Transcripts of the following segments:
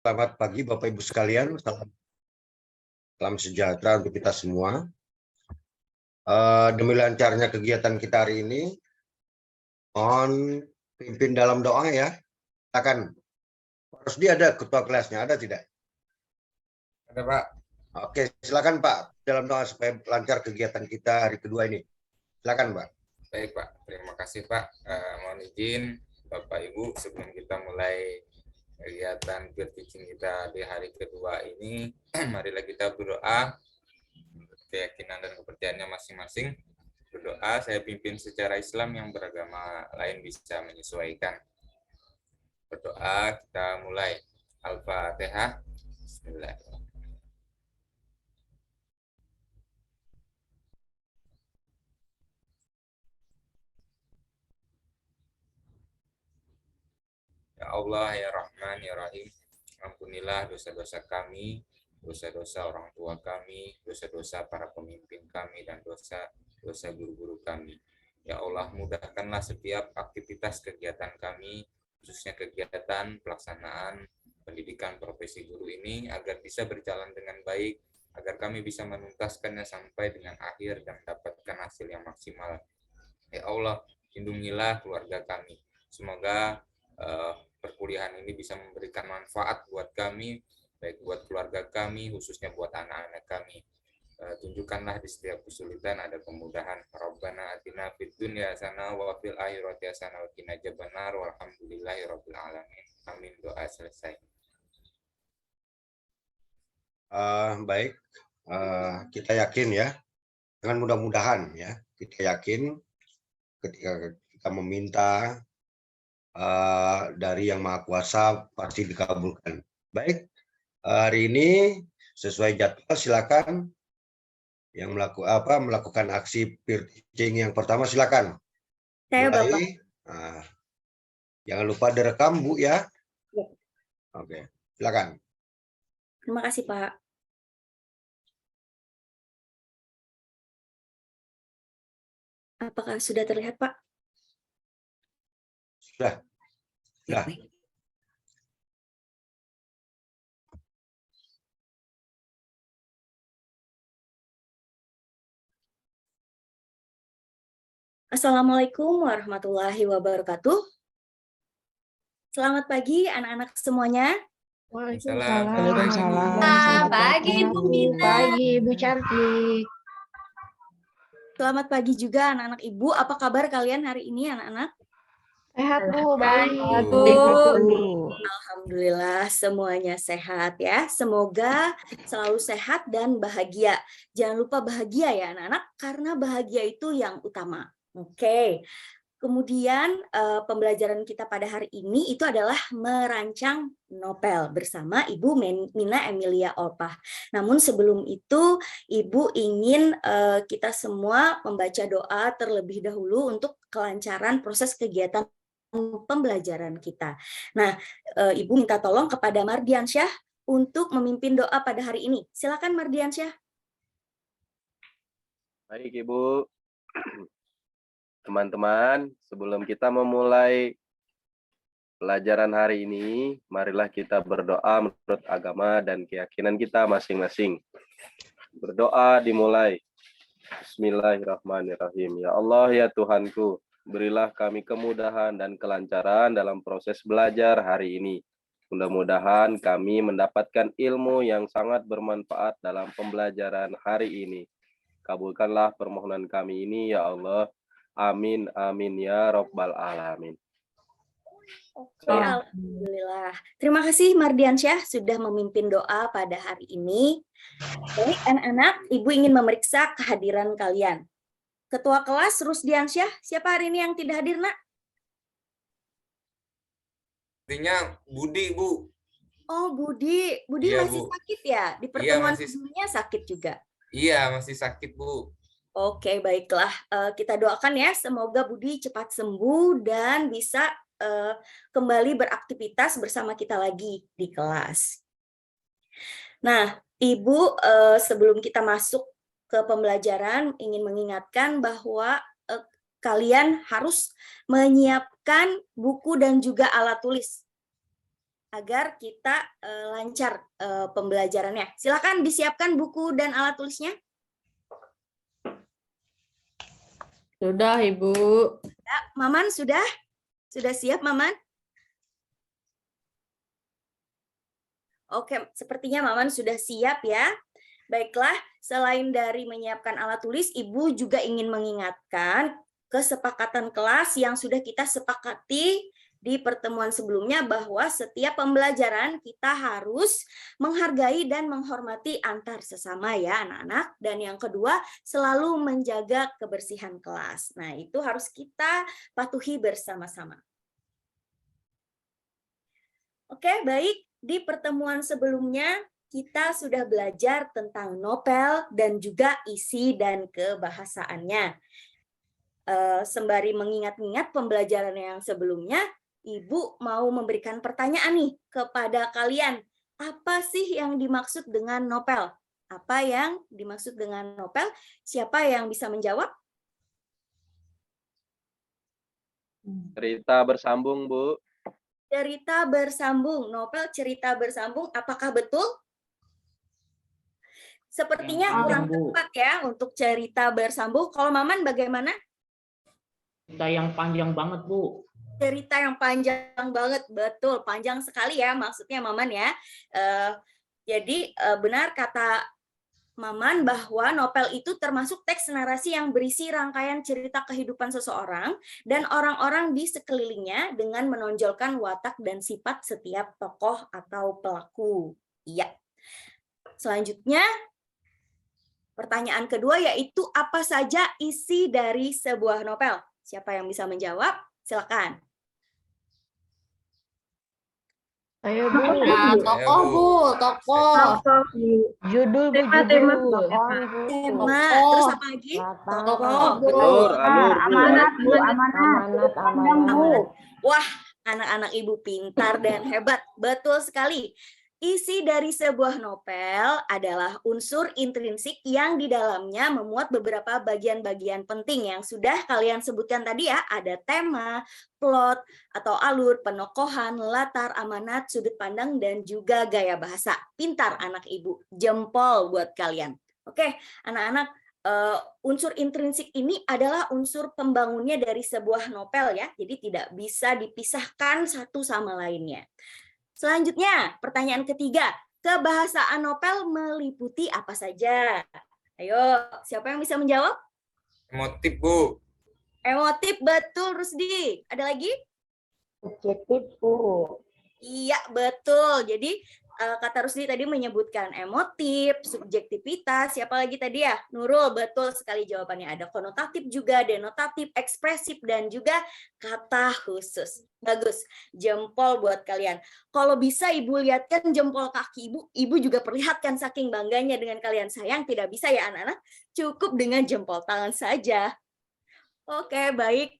Selamat pagi Bapak Ibu sekalian, salam sejahtera untuk kita semua. Demi lancarnya kegiatan kita hari ini, mohon pimpin dalam doa ya. Silakan. Harus dia ada ketua kelasnya, ada tidak? Ada Pak. Oke, silakan Pak dalam doa supaya lancar kegiatan kita hari kedua ini. Silakan Pak. Baik Pak, terima kasih Pak. Mohon izin Bapak Ibu sebelum kita mulai kegiatan peer teaching kita di hari kedua ini, marilah kita berdoa keyakinan dan kepercayaannya masing-masing. Berdoa, saya pimpin secara Islam, yang beragama lain bisa menyesuaikan. Berdoa, kita mulai. Al-Fatihah. Bismillahirrahmanirrahim. Ya Allah, ya Rahman, ya Rahim, ampunilah dosa-dosa kami, dosa-dosa orang tua kami, dosa-dosa para pemimpin kami, dan dosa guru-guru kami. Ya Allah, mudahkanlah setiap aktivitas kegiatan kami, khususnya kegiatan pelaksanaan pendidikan profesi guru ini, agar bisa berjalan dengan baik, agar kami bisa menuntaskannya sampai dengan akhir dan mendapatkan hasil yang maksimal. Ya Allah, lindungilah keluarga kami. Semoga perkuliahan ini bisa memberikan manfaat buat kami, baik buat keluarga kami, khususnya buat anak-anak kami. Tunjukkanlah di setiap kesulitan ada kemudahan. Rabbana atina fid dunya hasanah wa fil akhirati hasanah wa qina adzabannar walhamdulillahirabbil alamin. Amin. Doa selesai. Baik, kita yakin ya, dengan mudah-mudahan ya, kita yakin ketika kita meminta dari Yang Maha Kuasa pasti dikabulkan. Baik, hari ini sesuai jadwal silakan yang melakukan aksi peer teaching yang pertama silakan. Saya mulai. Bapak. Jangan lupa direkam Bu ya. Ya. Oke, silakan. Terima kasih Pak. Apakah sudah terlihat Pak? Sudah. Ya, Sudah. Assalamualaikum warahmatullahi wabarakatuh. Selamat pagi anak-anak semuanya. Waalaikumsalam. Selamat pagi Bu Mina. Pagi Bu Cantik. Selamat pagi juga anak-anak Ibu. Apa kabar kalian hari ini anak-anak? Sehat Bu, baik. Alhamdulillah semuanya sehat ya. Semoga selalu sehat dan bahagia. Jangan lupa bahagia ya anak-anak, karena bahagia itu yang utama. Oke. Kemudian pembelajaran kita pada hari ini itu adalah merancang novel bersama Ibu Mina Emilia Olpah. Namun sebelum itu Ibu ingin kita semua membaca doa terlebih dahulu untuk kelancaran proses kegiatan pembelajaran kita. Nah, Ibu minta tolong kepada Mardiansyah untuk memimpin doa pada hari ini. Silakan Mardiansyah. Baik Ibu. Teman-teman, sebelum kita memulai pelajaran hari ini, marilah kita berdoa menurut agama dan keyakinan kita masing-masing. Berdoa dimulai. Bismillahirrahmanirrahim. Ya Allah, ya Tuhanku, berilah kami kemudahan dan kelancaran dalam proses belajar hari ini. Mudah-mudahan kami mendapatkan ilmu yang sangat bermanfaat dalam pembelajaran hari ini. Kabulkanlah permohonan kami ini, ya Allah. Amin, amin, ya Rabbal Alamin. Oke, alhamdulillah. Terima kasih Mardiansyah sudah memimpin doa pada hari ini. Baik, anak-anak, Ibu ingin memeriksa kehadiran kalian. Ketua kelas Rusdiansyah, siapa hari ini yang tidak hadir, Nak? Artinya Budi, Bu. Oh, Budi. Budi Iya, masih Bu. sakit ya? Di pertemuan sebelumnya sakit juga? Iya, masih sakit, Bu. Oke, baiklah. Kita doakan ya, semoga Budi cepat sembuh dan bisa kembali beraktivitas bersama kita lagi di kelas. Nah, Ibu, sebelum kita masuk ke pembelajaran, ingin mengingatkan bahwa kalian harus menyiapkan buku dan juga alat tulis. agar kita lancar pembelajarannya. Silakan disiapkan buku dan alat tulisnya. Sudah, Ibu. Ya, Maman sudah? Sudah siap, Maman? Oke, sepertinya Maman sudah siap ya. Baiklah, selain dari menyiapkan alat tulis, Ibu juga ingin mengingatkan kesepakatan kelas yang sudah kita sepakati di pertemuan sebelumnya bahwa setiap pembelajaran kita harus menghargai dan menghormati antar sesama ya anak-anak. Dan yang kedua, selalu menjaga kebersihan kelas. Nah, itu harus kita patuhi bersama-sama. Oke, baik. Di pertemuan sebelumnya kita sudah belajar tentang novel dan juga isi dan kebahasaannya. Sembari mengingat-ingat pembelajaran yang sebelumnya, Ibu mau memberikan pertanyaan nih kepada kalian. Apa sih yang dimaksud dengan novel? Apa yang dimaksud dengan novel? Siapa yang bisa menjawab? Cerita bersambung, Bu. Cerita bersambung. Novel cerita bersambung. Apakah betul? Sepertinya kurang tepat ya untuk cerita bersambung. Kalau Maman bagaimana? Cerita yang panjang banget, Bu. Cerita yang panjang banget, betul, panjang sekali ya maksudnya Maman ya. Jadi benar kata Maman bahwa novel itu termasuk teks narasi yang berisi rangkaian cerita kehidupan seseorang dan orang-orang di sekelilingnya dengan menonjolkan watak dan sifat setiap tokoh atau pelaku. Iya. Selanjutnya, pertanyaan kedua yaitu apa saja isi dari sebuah novel? Siapa yang bisa menjawab? Silakan. Ayo, Bu. Nah, tokoh, Bu. Tokoh. Judul, Bu, Tema, judul. Tema, terus apa lagi? Tokoh, Bu. Alur, Bu. Amanat, Bu, amanat. Amanat. Wah, anak-anak Ibu pintar dan hebat. Betul sekali. Isi dari sebuah novel adalah unsur intrinsik yang di dalamnya memuat beberapa bagian-bagian penting yang sudah kalian sebutkan tadi ya. Ada tema, plot, atau alur, penokohan, latar, amanat, sudut pandang, dan juga gaya bahasa. Pintar anak Ibu. Jempol buat kalian. Oke, anak-anak. Unsur intrinsik ini adalah unsur pembangunnya dari sebuah novel ya. Jadi tidak bisa dipisahkan satu sama lainnya. Selanjutnya, pertanyaan ketiga. Kebahasaan novel meliputi apa saja? Ayo, siapa yang bisa menjawab? Emotif, Bu. Emotif, betul Rusdi. Ada lagi? Subjektif, Bu. Iya, betul. Jadi, kata Rusdi tadi menyebutkan emotif, subjektivitas, siapa lagi tadi ya? Nurul, betul sekali jawabannya. Ada konotatif juga, denotatif, ekspresif, dan juga kata khusus. Bagus, jempol buat kalian. Kalau bisa Ibu lihatkan jempol kaki Ibu, Ibu juga perlihatkan saking bangganya dengan kalian. Sayang tidak bisa ya anak-anak, cukup dengan jempol tangan saja. Oke, baik.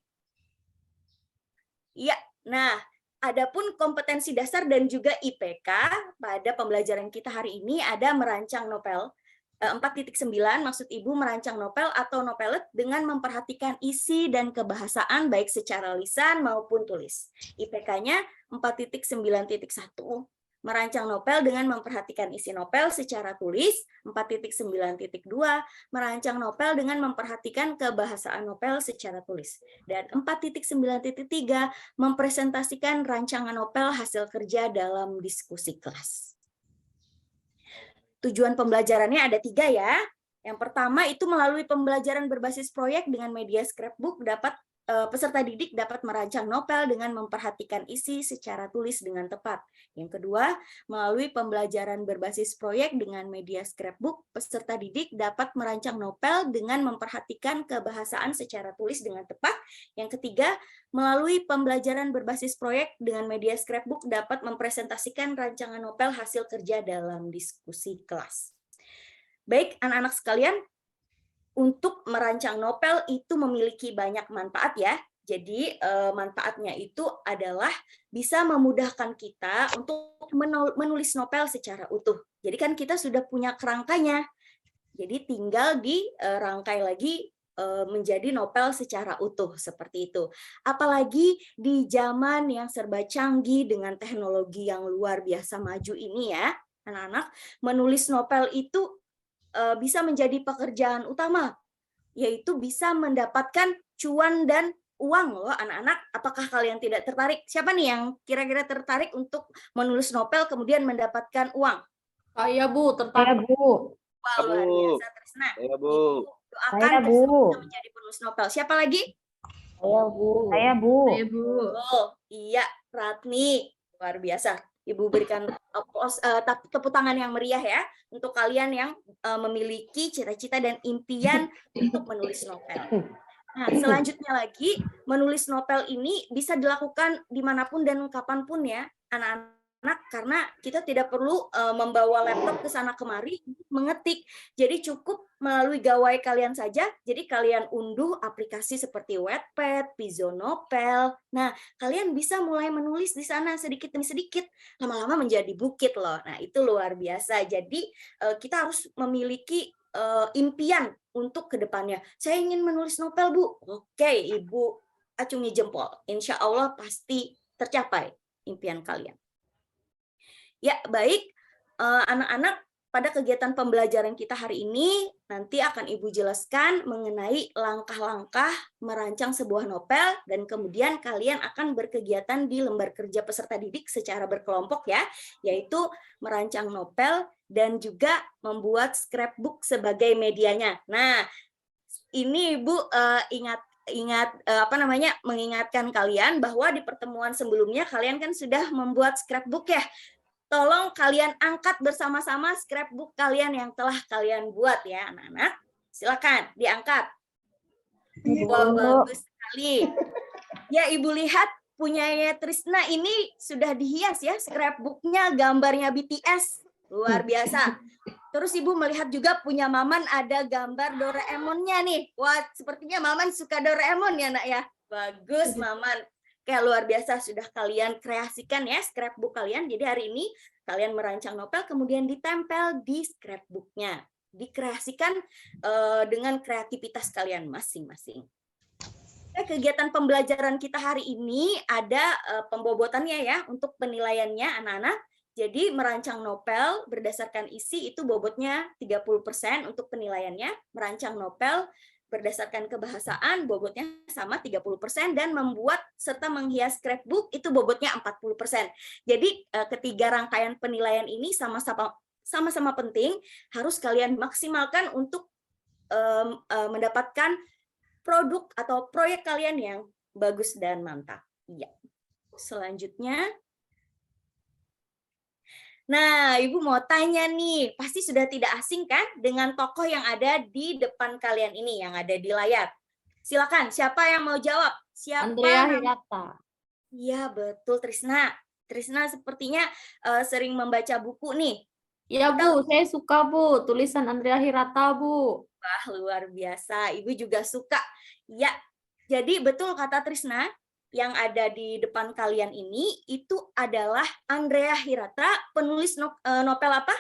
Iya, nah. Adapun kompetensi dasar dan juga IPK pada pembelajaran kita hari ini ada merancang novel. 4.9 maksud Ibu merancang novel atau novelet dengan memperhatikan isi dan kebahasaan baik secara lisan maupun tulis. IPK-nya 4.9.1. Merancang novel dengan memperhatikan isi novel secara tulis. 4.9.2 merancang novel dengan memperhatikan kebahasaan novel secara tulis. Dan 4.9.3 mempresentasikan rancangan novel hasil kerja dalam diskusi kelas. Tujuan pembelajarannya ada 3 ya. Yang pertama itu melalui pembelajaran berbasis proyek dengan media scrapbook peserta didik dapat merancang novel dengan memperhatikan isi secara tulis dengan tepat. Yang kedua, melalui pembelajaran berbasis proyek dengan media scrapbook, peserta didik dapat merancang novel dengan memperhatikan kebahasaan secara tulis dengan tepat. Yang ketiga, melalui pembelajaran berbasis proyek dengan media scrapbook dapat mempresentasikan rancangan novel hasil kerja dalam diskusi kelas. Baik, anak-anak sekalian, untuk merancang novel itu memiliki banyak manfaat ya. Jadi manfaatnya itu adalah bisa memudahkan kita untuk menulis novel secara utuh. Jadi kan kita sudah punya kerangkanya. Jadi tinggal dirangkai lagi menjadi novel secara utuh seperti itu. Apalagi di zaman yang serba canggih dengan teknologi yang luar biasa maju ini ya, anak-anak, menulis novel itu bisa menjadi pekerjaan utama, yaitu bisa mendapatkan cuan dan uang loh anak-anak. Apakah kalian tidak tertarik? Siapa nih yang kira-kira tertarik untuk menulis novel kemudian mendapatkan uang? Saya, Bu, Saya, tertarik. Bu. Wah, Bu. luar biasa Trisna. Saya, Bu. Ibu doakan Saya, Trisna Bu. bisa menjadi penulis novel. Siapa lagi? Saya, Bu. Saya, Bu. Saya, Bu. Oh, iya, Ratni. Luar biasa. Ibu berikan tepuk tangan yang meriah ya untuk kalian yang memiliki cita-cita dan impian untuk menulis novel. Nah, selanjutnya lagi, menulis novel ini bisa dilakukan dimanapun dan kapanpun ya, anak-anak, karena kita tidak perlu membawa laptop ke sana kemari untuk mengetik. Jadi cukup melalui gawai kalian saja. Jadi kalian unduh aplikasi seperti Wattpad, Pizonopel. Nah, kalian bisa mulai menulis di sana sedikit demi sedikit. Lama-lama menjadi bukit loh. Nah, itu luar biasa. Jadi kita harus memiliki impian untuk kedepannya. Saya ingin menulis novel, Bu. Oke, Ibu acungi jempol. Insya Allah pasti tercapai impian kalian. Ya, baik. Anak-anak, pada kegiatan pembelajaran kita hari ini, nanti akan Ibu jelaskan mengenai langkah-langkah merancang sebuah novel, dan kemudian kalian akan berkegiatan di lembar kerja peserta didik secara berkelompok ya, yaitu merancang novel dan juga membuat scrapbook sebagai medianya. Nah, ini Ibu mengingatkan kalian bahwa di pertemuan sebelumnya kalian kan sudah membuat scrapbook ya. Tolong kalian angkat bersama-sama scrapbook kalian yang telah kalian buat ya, anak-anak. Silakan diangkat. Wah, bagus sekali. Ya, Ibu lihat punyanya Trisna ini sudah dihias ya, scrapbooknya gambarnya BTS. Luar biasa. Terus Ibu melihat juga punya Maman ada gambar Doraemonnya nih. Wah, sepertinya Maman suka Doraemon ya, Nak ya. Bagus, Maman. Kayak luar biasa sudah kalian kreasikan ya scrapbook kalian. Jadi hari ini kalian merancang novel kemudian ditempel di scrapbooknya. Dikreasikan dengan kreativitas kalian masing-masing. Kegiatan pembelajaran kita hari ini ada pembobotannya ya untuk penilaiannya anak-anak. Jadi merancang novel berdasarkan isi itu bobotnya 30% untuk penilaiannya. Merancang novel berdasarkan kebahasaan bobotnya sama 30% dan membuat serta menghias scrapbook itu bobotnya 40%. Jadi ketiga rangkaian penilaian ini sama-sama penting, harus kalian maksimalkan untuk mendapatkan produk atau proyek kalian yang bagus dan mantap. Iya. Selanjutnya, nah, Ibu mau tanya nih, pasti sudah tidak asing kan dengan tokoh yang ada di depan kalian ini, yang ada di layar. Silakan, siapa yang mau jawab? Siapa? Andrea Hirata. Iya, betul Trisna. Trisna sepertinya sering membaca buku nih. Iya, Bu, saya suka, Bu, tulisan Andrea Hirata, Bu. Wah, luar biasa. Ibu juga suka. Ya, jadi betul kata Trisna, yang ada di depan kalian ini itu adalah Andrea Hirata, penulis novel apa?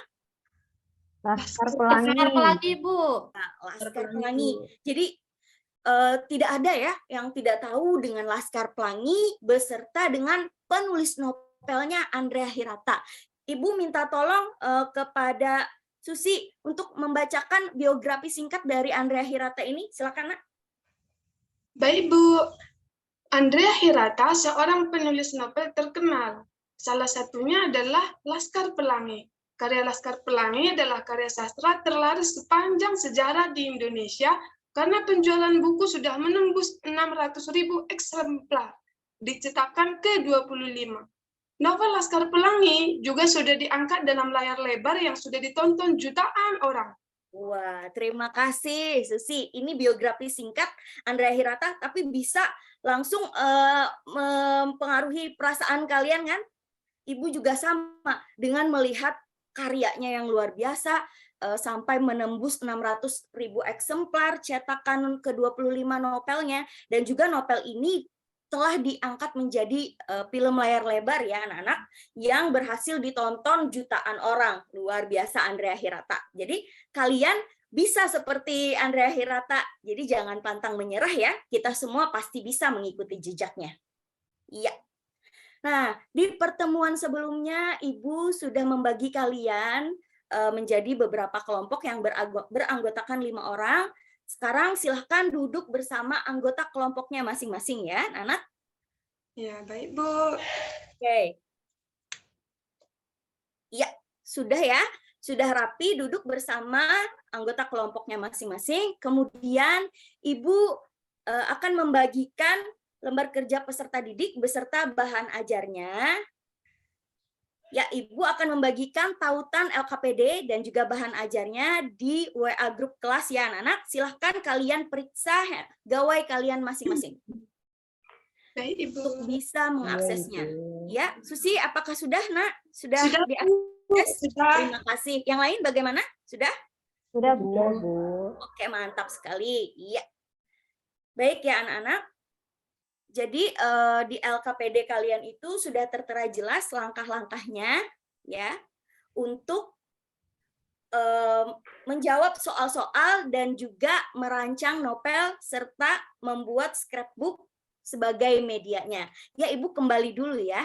Laskar Pelangi. Laskar Pelangi, Bu. Nah, Laskar Pelangi. Jadi tidak ada ya yang tidak tahu dengan Laskar Pelangi beserta dengan penulis novelnya Andrea Hirata. Ibu minta tolong kepada Susi untuk membacakan biografi singkat dari Andrea Hirata ini. Silakan, Nak. Baik, Bu. Andrea Hirata seorang penulis novel terkenal. Salah satunya adalah Laskar Pelangi. Karya Laskar Pelangi adalah karya sastra terlaris sepanjang sejarah di Indonesia karena penjualan buku sudah menembus 600.000 eksemplar, dicetakan ke-25. Novel Laskar Pelangi juga sudah diangkat dalam layar lebar yang sudah ditonton jutaan orang. Wah, terima kasih Susi. Ini biografi singkat Andrea Hirata, tapi bisa langsung mempengaruhi perasaan kalian kan? Ibu juga sama dengan melihat karyanya yang luar biasa sampai menembus 600.000 eksemplar cetakan ke-25 novelnya, dan juga novel ini telah diangkat menjadi film layar lebar ya anak-anak yang berhasil ditonton jutaan orang. Luar biasa Andrea Hirata. Jadi kalian bisa seperti Andrea Hirata. Jadi jangan pantang menyerah ya. Kita semua pasti bisa mengikuti jejaknya. Iya. Nah, di pertemuan sebelumnya Ibu sudah membagi kalian menjadi beberapa kelompok yang beranggotakan 5 orang. Sekarang silahkan duduk bersama anggota kelompoknya masing-masing ya, anak. Ya, baik, Bu. Oke. Ya, sudah ya. Sudah rapi duduk bersama anggota kelompoknya masing-masing. Kemudian Ibu akan membagikan lembar kerja peserta didik beserta bahan ajarnya. Ya, Ibu akan membagikan tautan LKPD dan juga bahan ajarnya di WA grup kelas ya, anak-anak. Silahkan kalian periksa gawai kalian masing-masing Baik, Ibu. untuk bisa mengaksesnya. Ya, Susi, apakah sudah, Nak? Sudah Sudah, diakses? Sudah. Terima kasih. Yang lain bagaimana? Sudah? Sudah, Bu. Oke, mantap sekali. Iya. Baik ya, anak-anak. Jadi di LKPD kalian itu sudah tertera jelas langkah-langkahnya ya untuk menjawab soal-soal dan juga merancang novel serta membuat scrapbook sebagai medianya. Ya, Ibu kembali dulu ya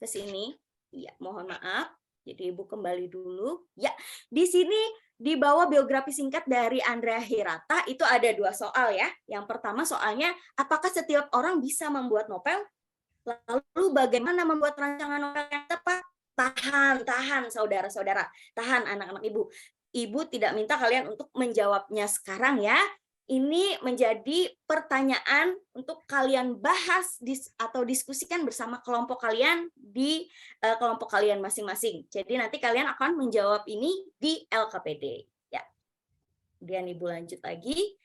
ke sini. Ya, mohon maaf. Jadi Ibu kembali dulu. Ya, di sini di bawah biografi singkat dari Andrea Hirata itu ada 2 soal ya. Yang pertama soalnya, apakah setiap orang bisa membuat novel? Lalu bagaimana membuat rancangan novel yang tepat? Tahan saudara-saudara. Tahan anak-anak Ibu. Ibu tidak minta kalian untuk menjawabnya sekarang ya. Ini menjadi pertanyaan untuk kalian bahas atau diskusikan bersama kelompok kalian di kelompok kalian masing-masing. Jadi nanti kalian akan menjawab ini di LKPD. Ya. Kemudian Ibu lanjut lagi.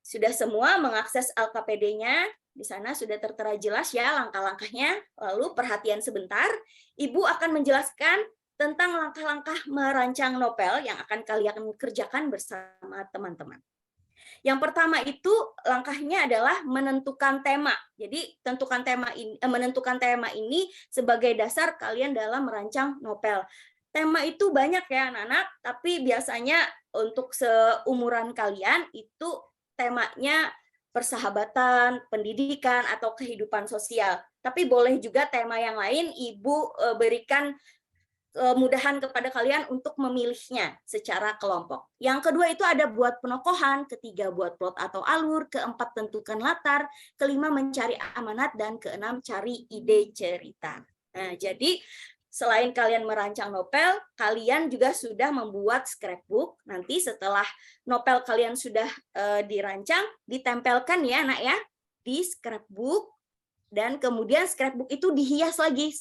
Sudah semua mengakses LKPD-nya. Di sana sudah tertera jelas ya langkah-langkahnya. Lalu perhatian sebentar. Ibu akan menjelaskan tentang langkah-langkah merancang novel yang akan kalian kerjakan bersama teman-teman. Yang pertama itu langkahnya adalah menentukan tema. Jadi menentukan tema ini sebagai dasar kalian dalam merancang novel. Tema itu banyak ya anak-anak, tapi biasanya untuk seumuran kalian itu temanya persahabatan, pendidikan, atau kehidupan sosial. Tapi boleh juga tema yang lain Ibu berikan kemudahan kepada kalian untuk memilihnya secara kelompok. Yang kedua itu ada buat penokohan, ketiga buat plot atau alur, keempat tentukan latar, kelima mencari amanat, dan keenam cari ide cerita. Nah, jadi selain kalian merancang novel, kalian juga sudah membuat scrapbook. Nanti setelah novel kalian sudah dirancang, ditempelkan ya nak ya di scrapbook. Dan kemudian scrapbook itu dihias lagi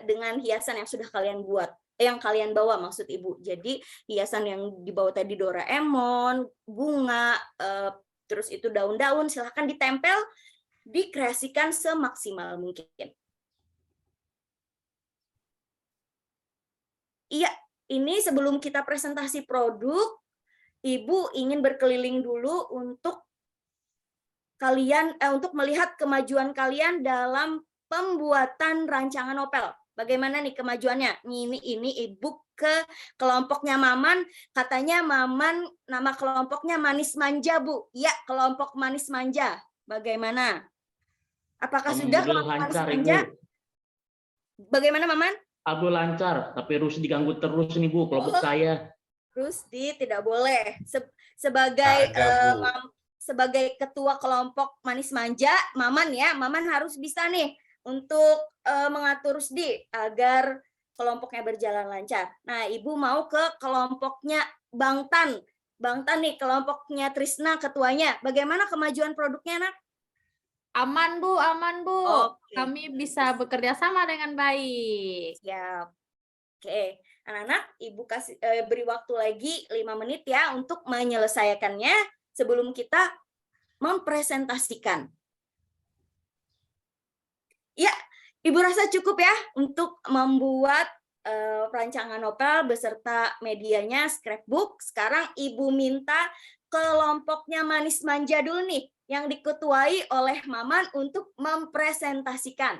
dengan hiasan yang sudah kalian buat, yang kalian bawa maksud Ibu. Jadi hiasan yang dibawa tadi Doraemon, bunga, terus itu daun-daun, silahkan ditempel, dikreasikan semaksimal mungkin. Iya, ini sebelum kita presentasi produk, Ibu ingin berkeliling dulu untuk kalian untuk melihat kemajuan kalian dalam pembuatan rancangan novel. Bagaimana nih kemajuannya? Ini Ibu ke kelompoknya Maman, katanya Maman nama kelompoknya Manis Manja, Bu. Ya, kelompok Manis Manja. Bagaimana? Apakah sudah kelompok Manis lancar, Manja? Ibu. Bagaimana Maman? Aku lancar, tapi Rusdi diganggu terus nih Bu, kelompok saya. Rusdi tidak boleh. Sebagai sebagai ketua kelompok Manis Manja, Maman ya, Maman harus bisa nih untuk mengatur Rusdi agar kelompoknya berjalan lancar. Nah, Ibu mau ke kelompoknya Bang Tan. Bang Tan nih, kelompoknya Trisna ketuanya. Bagaimana kemajuan produknya, Nak? Aman, Bu, aman, Bu. Oke. Kami bisa bekerja sama dengan baik. Siap. Oke, anak-anak, Ibu kasih beri waktu lagi 5 menit ya untuk menyelesaikannya sebelum kita mempresentasikan. Ya, Ibu rasa cukup ya untuk membuat rancangan novel beserta medianya scrapbook. Sekarang Ibu minta kelompoknya Manis Manja dulu nih yang diketuai oleh Maman untuk mempresentasikan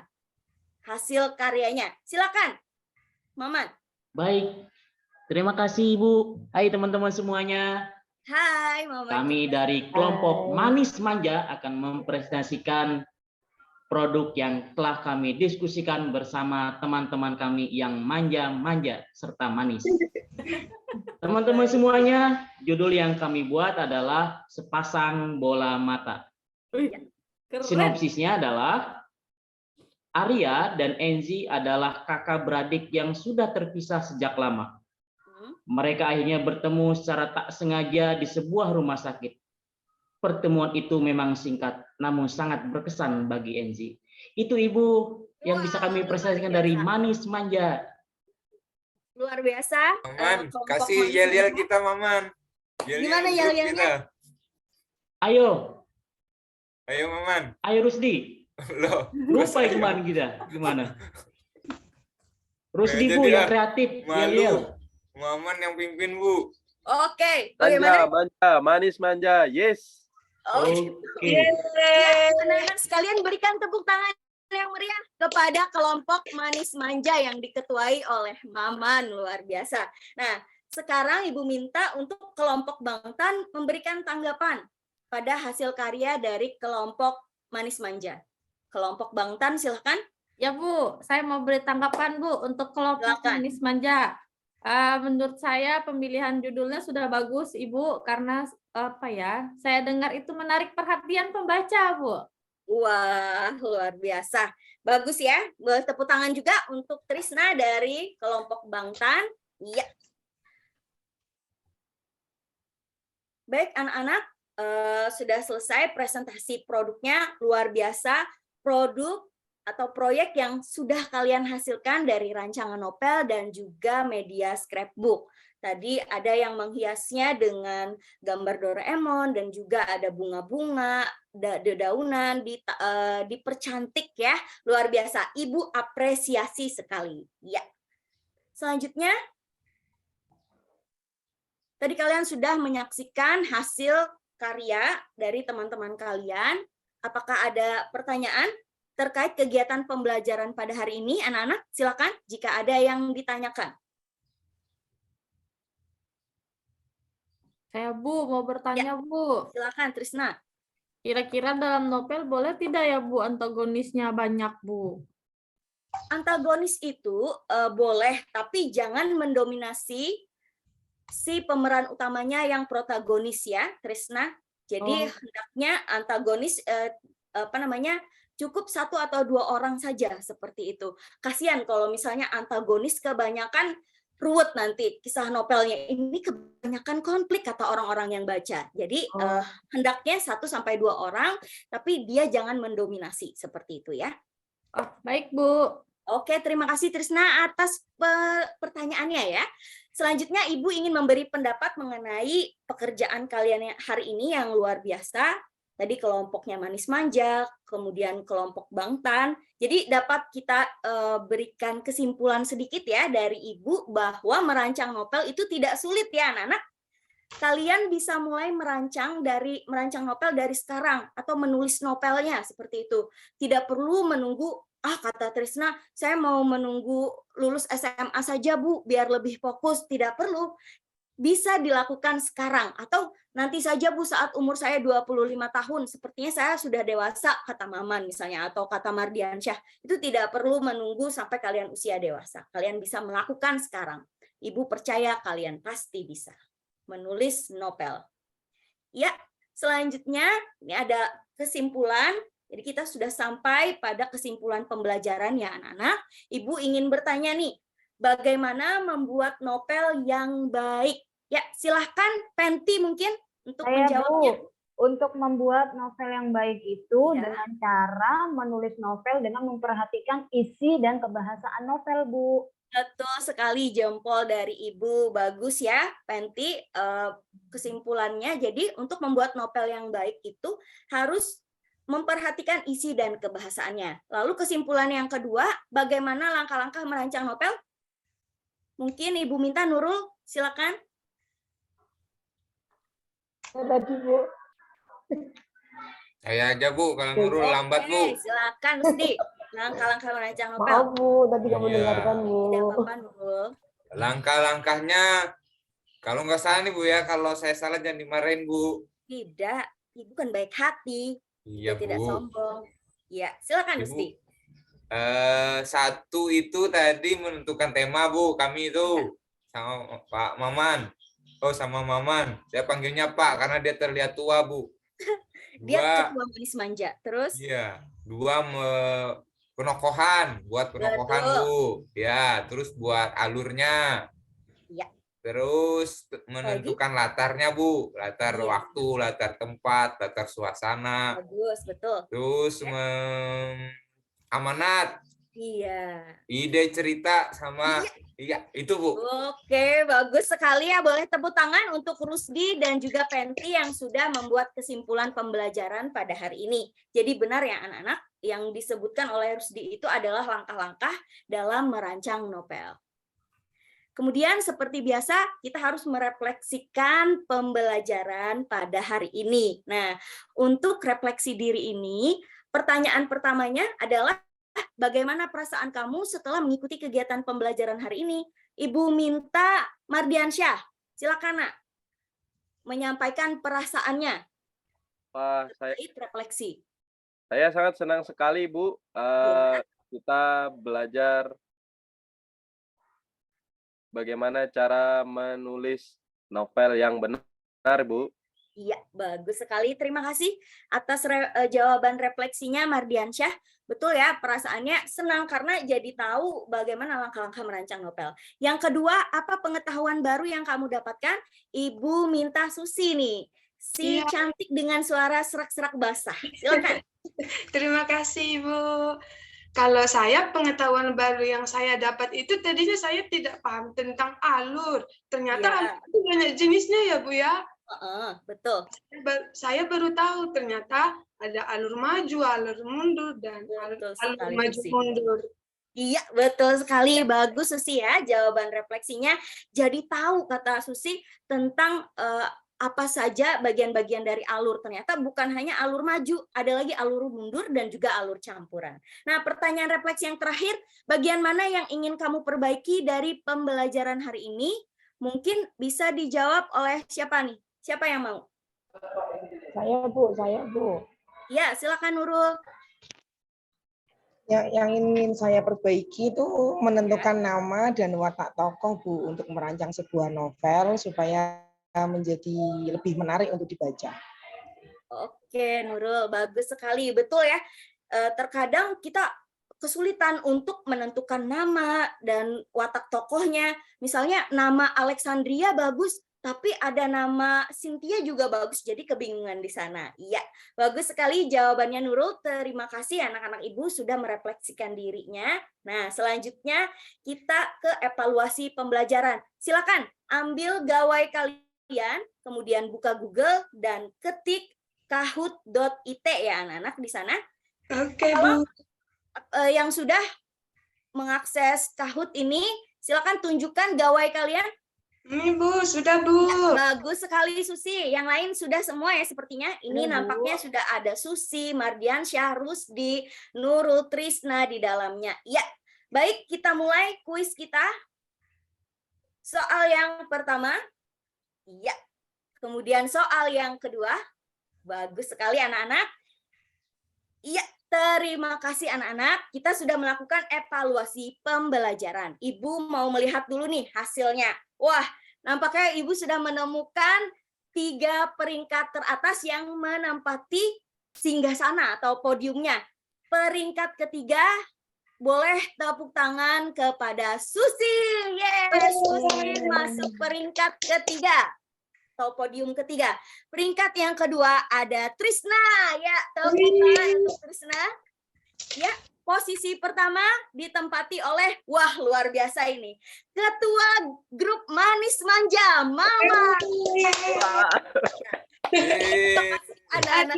hasil karyanya. Silakan, Maman. Baik, terima kasih Ibu. Hai teman-teman semuanya. Hai, Mama. Kami dari kelompok Manis Manja akan mempresentasikan produk yang telah kami diskusikan bersama teman-teman kami yang manja-manja serta manis. Teman-teman semuanya, judul yang kami buat adalah Sepasang Bola Mata. Keren. Sinopsisnya adalah Arya dan Enzi adalah kakak beradik yang sudah terpisah sejak lama. Mereka akhirnya bertemu secara tak sengaja di sebuah rumah sakit. Pertemuan itu memang singkat, namun sangat berkesan bagi Enzi. Itu Ibu yang bisa kami presentasikan dari Manis Manja. Luar biasa. Maman, kelompok kasih Manis yel-yel Manja. kita, Maman. Gimana grup yel-yelnya? kita. Ayo, Ayo, Maman. ayo Rusdi. Loh, Lupa ya kemarin kita. Gimana? Rusdi Jadi Bu ya, yang kreatif. malu. Yel-yel. Maman yang pimpin, Bu. Oke, Manja, bagaimana? manja, manis manja. Yes. Oke. Oke. Ya, anak-anak sekalian berikan tepuk tangan yang meriah kepada kelompok Manis Manja yang diketuai oleh Maman. Luar biasa. Nah, sekarang Ibu minta untuk kelompok Bangtan memberikan tanggapan pada hasil karya dari kelompok Manis Manja. Kelompok Bangtan silahkan. Ya Bu, saya mau beri tanggapan Bu untuk kelompok Silakan. Manis Manja. Menurut saya pemilihan judulnya sudah bagus Ibu karena apa ya? Saya dengar itu menarik perhatian pembaca Bu. Wah, luar biasa. Bagus ya. Boleh tepuk tangan juga untuk Trisna dari kelompok Bangtan. Iya. Baik, anak-anak, sudah selesai presentasi produknya. Luar biasa. Produk atau proyek yang sudah kalian hasilkan dari rancangan novel dan juga media scrapbook. Tadi ada yang menghiasnya dengan gambar Doraemon dan juga ada bunga-bunga, dedaunan, dipercantik ya. Luar biasa. Ibu apresiasi sekali. Ya. Selanjutnya, tadi kalian sudah menyaksikan hasil karya dari teman-teman kalian. Apakah ada pertanyaan terkait kegiatan pembelajaran pada hari ini, anak-anak? Silakan jika ada yang ditanyakan. Saya Bu mau bertanya Bu. Silakan, Trisna. Kira-kira dalam novel boleh tidak ya Bu antagonisnya banyak Bu? Antagonis itu boleh, tapi jangan mendominasi si pemeran utamanya yang protagonis ya, Trisna. Jadi hendaknya antagonis cukup 1 atau 2 orang saja seperti itu. Kasihan kalau misalnya antagonis kebanyakan ruwet nanti kisah novelnya. Ini kebanyakan konflik kata orang-orang yang baca. Jadi hendaknya 1 sampai 2 orang, tapi dia jangan mendominasi seperti itu ya. Oh, baik Bu. Oke, terima kasih Trisna atas pertanyaannya ya. Selanjutnya Ibu ingin memberi pendapat mengenai pekerjaan kalian hari ini yang luar biasa. Tadi kelompoknya Manis Manja, kemudian kelompok Bangtan. Jadi dapat kita berikan kesimpulan sedikit ya dari Ibu bahwa merancang novel itu tidak sulit ya anak-anak. Kalian bisa mulai merancang novel dari sekarang atau menulis novelnya seperti itu. Tidak perlu menunggu, kata Trisna, saya mau menunggu lulus SMA saja Bu, biar lebih fokus. Tidak perlu. Bisa dilakukan sekarang atau nanti saja Bu saat umur saya 25 tahun, sepertinya saya sudah dewasa, kata Maman misalnya, atau kata Mardiansyah. Itu tidak perlu menunggu sampai kalian usia dewasa. Kalian bisa melakukan sekarang. Ibu percaya kalian pasti bisa menulis novel. Ya, selanjutnya ini ada kesimpulan. Jadi kita sudah sampai pada kesimpulan pembelajaran ya anak-anak. Ibu ingin bertanya nih, bagaimana membuat novel yang baik? Ya, silahkan Penti mungkin untuk menjawabnya. Bu, untuk membuat novel yang baik itu Ya. dengan cara menulis novel dengan memperhatikan isi dan kebahasaan novel, Bu. Betul sekali, jempol dari Ibu. Bagus ya, Penti. Kesimpulannya, jadi untuk membuat novel yang baik itu harus memperhatikan isi dan kebahasaannya. Lalu kesimpulan yang kedua, bagaimana langkah-langkah merancang novel? Mungkin Ibu minta Nurul, silakan. Tadi, Bu. Saya aja Bu, kalau Nurul lambat Bu. Silakan Rusdi. Langkah-langkah merancang novel. Maaf, Bu, tadi nggak Iya. mendengarkan, Bu. Tidak apa-apa, Nurul. Langkah-langkahnya Kalau nggak salah nih Bu ya, kalau saya salah jangan dimarahin Bu. Tidak, Ibu kan baik hati, Iya dia tidak Bu. sombong. Ya, silakan Ibu. Gusti. Satu itu tadi menentukan tema Bu, kami Ya. itu sama Pak Maman. Oh sama Maman, saya panggilnya Pak karena dia terlihat tua Bu. Dia Dua, ketua manis manja. Terus iya. Dua penokohan, buat penokohan betul. Bu. Ya, terus buat alurnya. Ya. Terus Lagi? menentukan latarnya Bu, latar Iya. waktu, latar tempat, latar suasana. Bagus, betul. Terus amanat, Iya. ide cerita sama iya itu Bu. Oke, bagus sekali ya. Boleh tepuk tangan untuk Rusdi dan juga Penti yang sudah membuat kesimpulan pembelajaran pada hari ini. Jadi benar ya anak-anak, yang disebutkan oleh Rusdi itu adalah langkah-langkah dalam merancang novel. Kemudian seperti biasa kita harus merefleksikan pembelajaran pada hari ini. Nah, untuk refleksi diri ini, pertanyaan pertamanya adalah bagaimana perasaan kamu setelah mengikuti kegiatan pembelajaran hari ini? Ibu minta Mardiansyah, silakan Nak, menyampaikan perasaannya Wah, terkait refleksi. saya sangat senang sekali, Bu. Kita belajar bagaimana cara menulis novel yang benar, Bu. Iya, bagus sekali. Terima kasih atas jawaban refleksinya Mardiansyah. Betul ya, perasaannya senang karena jadi tahu bagaimana langkah-langkah merancang novel. Yang kedua, apa pengetahuan baru yang kamu dapatkan? Ibu minta Susi nih, si Iya. cantik dengan suara serak-serak basah. Silakan. Terima kasih, Ibu. Kalau saya, pengetahuan baru yang saya dapat itu tadinya saya tidak paham tentang alur. Ternyata Iya. alur itu banyak jenisnya ya, Bu ya. Betul. Saya baru tahu ternyata ada alur maju, alur mundur, dan Betul alur sekali, maju Susi. mundur. Iya, betul sekali. Bagus Susi ya jawaban refleksinya. Jadi tahu kata Susi tentang apa saja bagian-bagian dari alur. Ternyata bukan hanya alur maju, ada lagi alur mundur dan juga alur campuran. Nah, pertanyaan refleksi yang terakhir, bagian mana yang ingin kamu perbaiki dari pembelajaran hari ini? Mungkin bisa dijawab oleh siapa nih? Siapa yang mau? Saya, Bu. Ya, silakan Nurul. Yang ingin saya perbaiki itu menentukan nama dan watak tokoh, Bu, untuk merancang sebuah novel supaya menjadi lebih menarik untuk dibaca. Oke, Nurul, bagus sekali. Betul ya. Terkadang kita kesulitan untuk menentukan nama dan watak tokohnya. Misalnya nama Alexandria bagus, tapi ada nama Cynthia juga bagus, jadi kebingungan di sana. Iya, bagus sekali jawabannya Nurul. Terima kasih anak-anak Ibu sudah merefleksikan dirinya. Nah, selanjutnya kita ke evaluasi pembelajaran. Silakan ambil gawai kalian, kemudian buka Google dan ketik kahoot.it ya anak-anak di sana. Oke, Kalau Bu. yang sudah mengakses Kahoot ini, silakan tunjukkan gawai kalian. Ini, Bu, sudah, Bu. Ya, bagus sekali Susi. Yang lain sudah semua ya sepertinya. Ini nampaknya sudah ada Susi, Mardiansyah, Rusdi, Nurul, Trisna di dalamnya. Ya, baik kita mulai kuis kita. Soal yang pertama. Ya. Kemudian soal yang kedua. Bagus sekali anak-anak. Iya, terima kasih anak-anak. Kita sudah melakukan evaluasi pembelajaran. Ibu mau melihat dulu nih hasilnya. Wah, nampaknya Ibu sudah menemukan 3 peringkat teratas yang menempati singgasana atau podiumnya. Peringkat ketiga, boleh tepuk tangan kepada Susi. Yes, Susi masuk peringkat ketiga. Atau podium ketiga. Peringkat yang kedua ada Trisna. Ya, tepuk tangan untuk Trisna. Ya, posisi pertama ditempati oleh, wah luar biasa ini, Ketua Grup Manis Manja, Mama. Anak-anak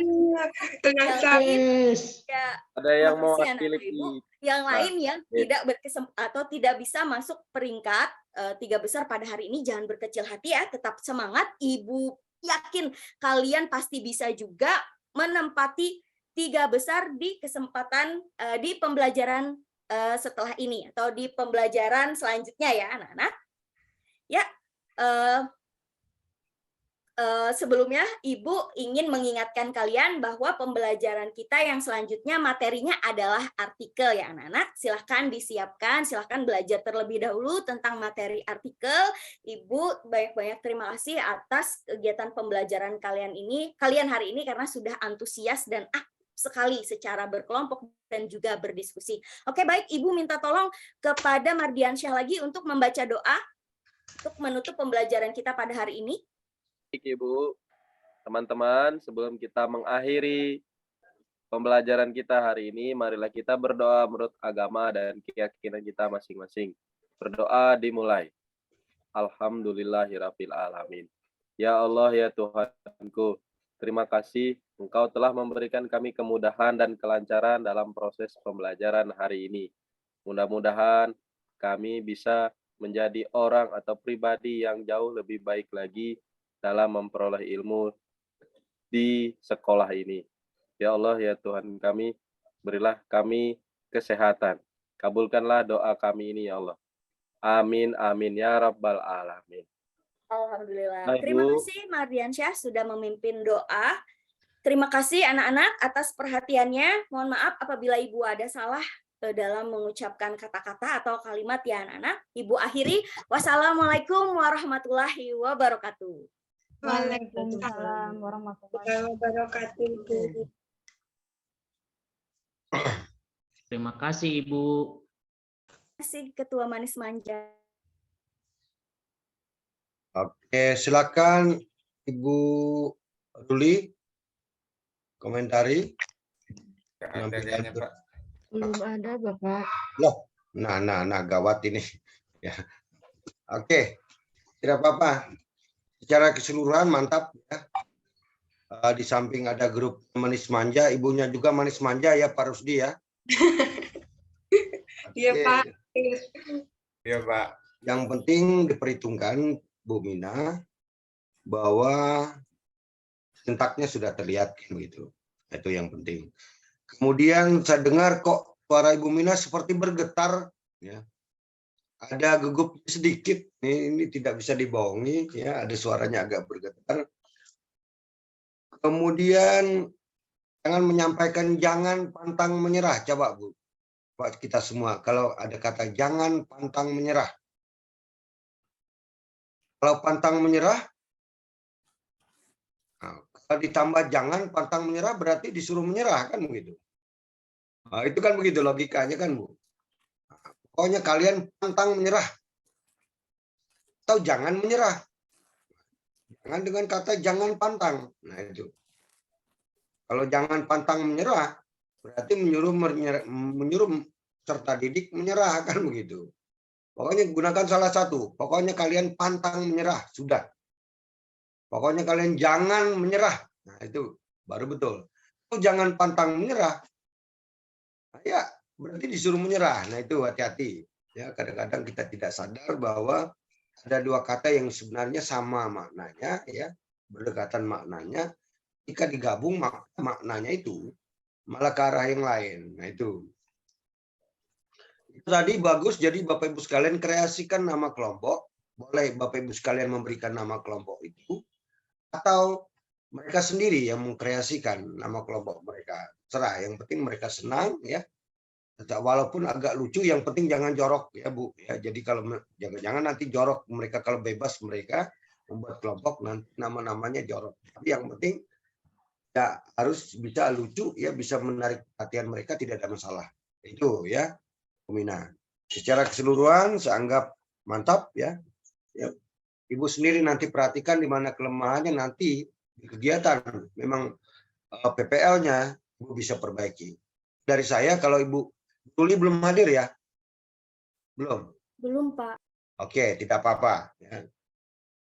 yang lain, ya, ada yang makasih mewakili anak-anak Ibu. Yang lain yang tidak atau tidak bisa masuk peringkat 3 besar pada hari ini, jangan berkecil hati ya, tetap semangat. Ibu yakin kalian pasti bisa juga menempati 3 besar di kesempatan di pembelajaran setelah ini atau di pembelajaran selanjutnya ya anak-anak. Ya, sebelumnya Ibu ingin mengingatkan kalian bahwa pembelajaran kita yang selanjutnya materinya adalah artikel ya anak-anak. Silahkan disiapkan, silahkan belajar terlebih dahulu tentang materi artikel. Ibu banyak-banyak terima kasih atas kegiatan pembelajaran kalian hari ini karena sudah antusias dan aktif sekali secara berkelompok dan juga berdiskusi. Oke, baik, Ibu minta tolong kepada Mardiansyah lagi untuk membaca doa untuk menutup pembelajaran kita pada hari ini. Baik, Ibu. Teman-teman, sebelum kita mengakhiri pembelajaran kita hari ini, marilah kita berdoa menurut agama dan keyakinan kita masing-masing. Berdoa dimulai. Alhamdulillahirabbil alamin. Ya Allah, ya Tuhanku, terima kasih Engkau telah memberikan kami kemudahan dan kelancaran dalam proses pembelajaran hari ini. Mudah-mudahan kami bisa menjadi orang atau pribadi yang jauh lebih baik lagi dalam memperoleh ilmu di sekolah ini. Ya Allah, ya Tuhan kami, berilah kami kesehatan. Kabulkanlah doa kami ini, ya Allah. Amin, amin, ya Rabbal Alamin. Alhamdulillah. Baik, Terima Bu. kasih Mardiansyah sudah memimpin doa. Terima kasih anak-anak atas perhatiannya. Mohon maaf apabila Ibu ada salah dalam mengucapkan kata-kata atau kalimat ya anak-anak. Ibu akhiri. Wassalamualaikum warahmatullahi wabarakatuh. Waalaikumsalam warahmatullahi wabarakatuh. Terima kasih Ibu. Terima kasih Ketua Manis Manja. Oke, silakan Ibu Ruli komentari. Nggak ada kayaknya, Pak. Belum ada, Bapak. Loh, nah, gawat ini. Ya. Oke, tidak apa-apa. Secara keseluruhan mantap ya. Di samping ada grup Manis Manja, ibunya juga Manis Manja ya Pak Rusdi ya. Iya, Pak. Iya, Pak. Yang penting diperhitungkan Bu Mina bahwa sintaknya sudah terlihat gitu. Itu yang penting. Kemudian saya dengar kok suara Ibu Mina seperti bergetar ya. Ada gugup sedikit, ini tidak bisa dibohongi ya, ada suaranya agak bergetar. Kemudian jangan menyampaikan jangan pantang menyerah, coba Bu. Buat kita semua kalau ada kata jangan pantang menyerah. Kalau pantang menyerah, nah, kalau ditambah jangan pantang menyerah berarti disuruh menyerah kan begitu. Nah, itu kan begitu logikanya kan Bu. Pokoknya kalian pantang menyerah. Atau jangan menyerah. Jangan dengan kata jangan pantang. Nah itu. Kalau jangan pantang menyerah, berarti menyuruh serta didik menyerah kan begitu. Pokoknya gunakan salah satu. Pokoknya kalian pantang menyerah. Sudah. Pokoknya kalian jangan menyerah. Nah itu baru betul. Kalau jangan pantang menyerah, ya berarti disuruh menyerah. Nah itu hati-hati ya, kadang-kadang kita tidak sadar bahwa ada dua kata yang sebenarnya sama maknanya ya, berdekatan maknanya, jika digabung maknanya itu malah ke arah yang lain. Nah itu tadi bagus. Jadi Bapak Ibu sekalian kreasikan nama kelompok. Boleh Bapak Ibu sekalian memberikan nama kelompok itu atau mereka sendiri yang mengkreasikan nama kelompok mereka. Serah, yang penting mereka senang ya. Walaupun agak lucu, yang penting jangan jorok ya Bu ya. Jadi kalau jangan nanti jorok mereka, kalau bebas mereka membuat kelompok nanti nama-namanya jorok. Tapi yang penting ya harus bisa lucu ya, bisa menarik perhatian mereka, tidak ada masalah. Itu ya Mina. Secara keseluruhan saya anggap mantap ya. Ya. Ibu sendiri nanti perhatikan di mana kelemahannya nanti di kegiatan. Memang PPL-nya Ibu bisa perbaiki. Dari saya kalau Ibu Ruli belum hadir ya? Belum? Belum, Pak. Oke, tidak apa-apa. Ya.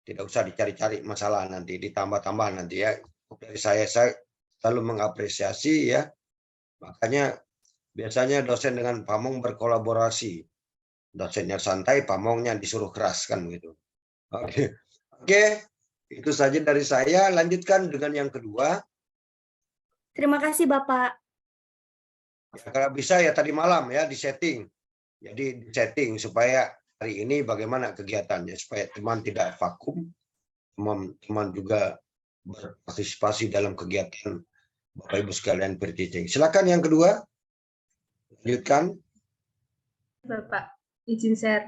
Tidak usah dicari-cari masalah nanti, ditambah-tambah nanti ya. Dari saya selalu mengapresiasi ya. Makanya biasanya dosen dengan pamong berkolaborasi. Dosennya santai, pamongnya disuruh keras kan begitu. Oke, itu saja dari saya. Lanjutkan dengan yang kedua. Terima kasih Bapak. Ya, kalau bisa ya tadi malam ya disetting. Jadi disetting supaya hari ini bagaimana kegiatannya supaya teman tidak vakum teman-teman juga berpartisipasi dalam kegiatan Bapak Ibu sekalian Pertiting. Silakan yang kedua. Lanjutkan. Bapak, izin saya